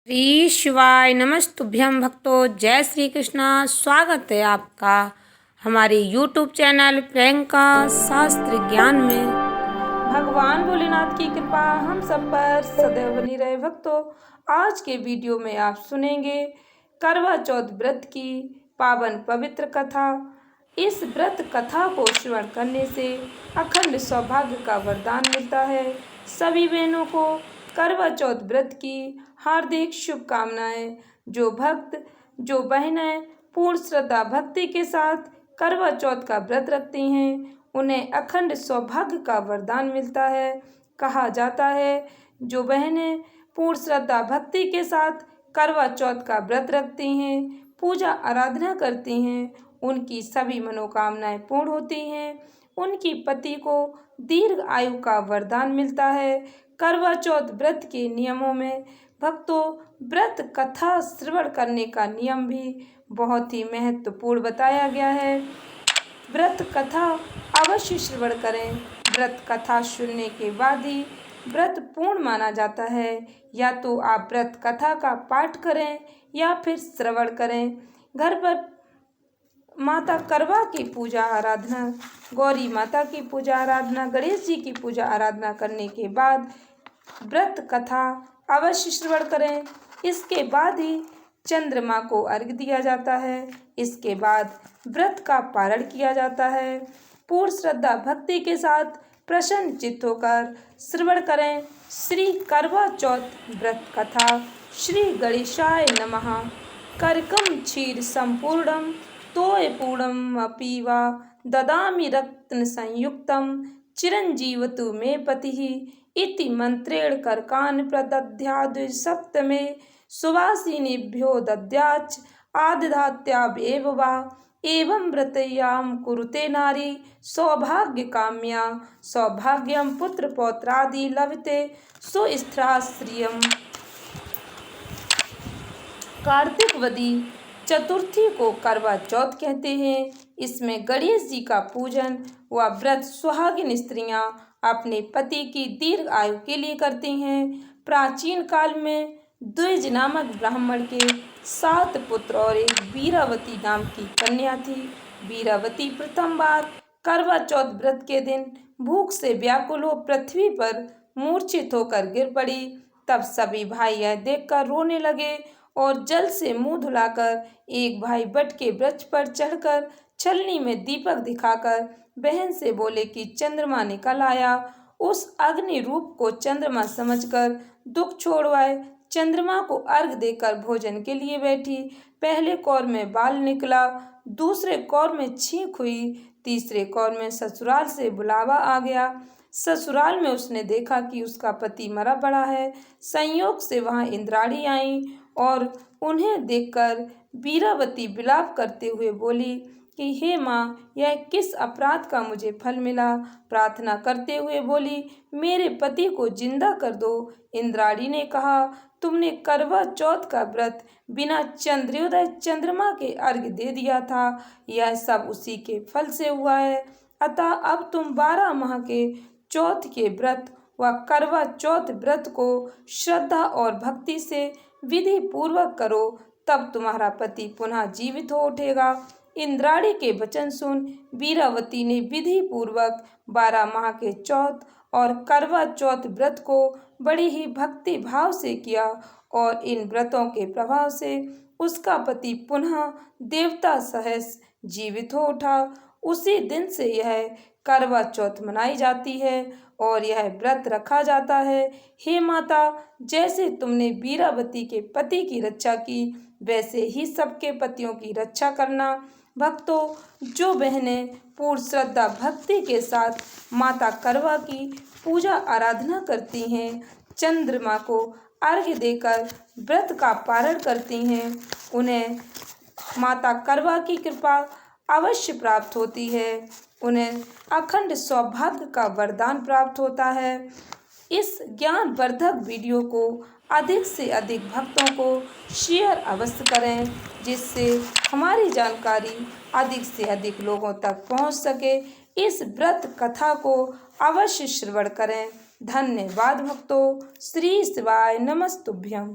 श्री शिवाय नमस्तुभ्यं भक्तों। जय श्री कृष्णा। स्वागत है आपका हमारे YouTube चैनल प्रियंका शास्त्र ज्ञान में। भगवान भोलेनाथ की कृपा हम सब पर सदैव बनी रहे। भक्तों, आज के वीडियो में आप सुनेंगे करवा चौथ व्रत की पावन पवित्र कथा। इस व्रत कथा को श्रवण करने से अखंड सौभाग्य का वरदान मिलता है। सभी बहनों को करवा चौथ व्रत की हार्दिक शुभकामनाएं। जो बहनें पूर्ण श्रद्धा भक्ति के साथ करवा चौथ का व्रत रखती हैं, उन्हें अखंड सौभाग्य का वरदान मिलता है। कहा जाता है, जो बहनें पूर्ण श्रद्धा भक्ति के साथ करवा चौथ का व्रत रखती हैं, पूजा आराधना करती हैं, उनकी सभी मनोकामनाएं पूर्ण होती हैं। उनकी पति को दीर्घ आयु का वरदान मिलता है। करवा चौथ व्रत के नियमों में भक्तों, व्रत कथा श्रवण करने का नियम भी बहुत ही महत्वपूर्ण बताया गया है। व्रत कथा अवश्य श्रवण करें। व्रत कथा सुनने के बाद ही व्रत पूर्ण माना जाता है। या तो आप व्रत कथा का पाठ करें या फिर श्रवण करें। घर पर माता करवा की पूजा आराधना, गौरी माता की पूजा आराधना, गणेश जी की पूजा आराधना करने के बाद व्रत कथा अवश्य श्रवण करें। इसके बाद ही चंद्रमा को अर्घ्य दिया जाता है। इसके बाद व्रत का पारण किया जाता है। पूर्ण श्रद्धा भक्ति के साथ प्रसन्न चित्त होकर श्रवण करें श्री करवा चौथ व्रत कथा। श्री गणेशाय नमः। करकम क्षीर संपूर्णम तोय पूर्णम अपि वा ददामि रत्न संयुक्तम चिरंजीवतु मे पतिः इति मंत्रेण करकान् प्रदध्याद् सप्तमे सुवासिनीभ्यो दद्याच्च आदधात्यावेव वा एवं व्रतयाम कुरुते नारी सौभाग्य काम्या सौभाग्यम पुत्र पौत्रादि लभते सुस्थिरा श्रियम्। कार्तिक वदी चतुर्थी को करवा चौथ कहते हैं। इसमें गणेश जी का पूजन व व्रत सुहागिन स्त्रियां अपने पति की दीर्घ आयु के लिए करती हैं। प्राचीन काल में द्विज नामक ब्राह्मण के 7 पुत्र और एक वीरावती नाम की कन्या थी। वीरावती प्रथम बार करवा चौथ व्रत के दिन भूख से व्याकुल हो पृथ्वी पर मूर्छित होकर गिर पड़ी। तब सभी भाई यह देखकर रोने लगे और जल से मुंह धुलाकर एक भाई बट के वृक्ष पर चढ़कर छलनी में दीपक दिखाकर बहन से बोले कि चंद्रमा निकल आया। उस अग्नि रूप को चंद्रमा समझकर दुख छोड़वाए चंद्रमा को अर्घ देकर भोजन के लिए बैठी। पहले कौर में बाल निकला, दूसरे कौर में छींक हुई, तीसरे कौर में ससुराल से बुलावा आ गया। ससुराल में उसने देखा कि उसका पति मरा पड़ा है। संयोग से वहां इंद्राणी आई और उन्हें देखकर वीरावती विलाप करते हुए बोली कि हे माँ, यह किस अपराध का मुझे फल मिला। प्रार्थना करते हुए बोली, मेरे पति को जिंदा कर दो। इंद्राणी ने कहा, तुमने करवा चौथ का व्रत बिना चंद्रोदय चंद्रमा के अर्घ्य दे दिया था। यह सब उसी के फल से हुआ है। अतः अब तुम 12 माह के चौथ के व्रत व करवा चौथ व्रत को श्रद्धा और भक्ति से विधि पूर्वक करो, तब तुम्हारा पति पुनः जीवित हो उठेगा। इंद्राणी के वचन सुन वीरावती ने विधि पूर्वक 12 माह के चौथ और करवा चौथ व्रत को बड़ी ही भक्ति भाव से किया और इन व्रतों के प्रभाव से उसका पति पुनः देवता सहस जीवित हो उठा। उसी दिन से यह करवा चौथ मनाई जाती है और यह व्रत रखा जाता है। हे माता, जैसे तुमने वीरावती के पति की रक्षा की, वैसे ही सबके पतियों की रक्षा करना। भक्तों, जो बहनें पूर्ण श्रद्धा भक्ति के साथ माता करवा की पूजा आराधना करती हैं, चंद्रमा को अर्घ्य देकर व्रत का पारण करती हैं, उन्हें माता करवा की कृपा अवश्य प्राप्त होती है। उन्हें अखंड सौभाग्य का वरदान प्राप्त होता है। इस ज्ञानवर्धक वीडियो को अधिक से अधिक भक्तों को शेयर अवश्य करें, जिससे हमारी जानकारी अधिक से अधिक लोगों तक पहुंच सके। इस व्रत कथा को अवश्य श्रवण करें। धन्यवाद भक्तों। श्री शिवाय नमस्तुभ्यम।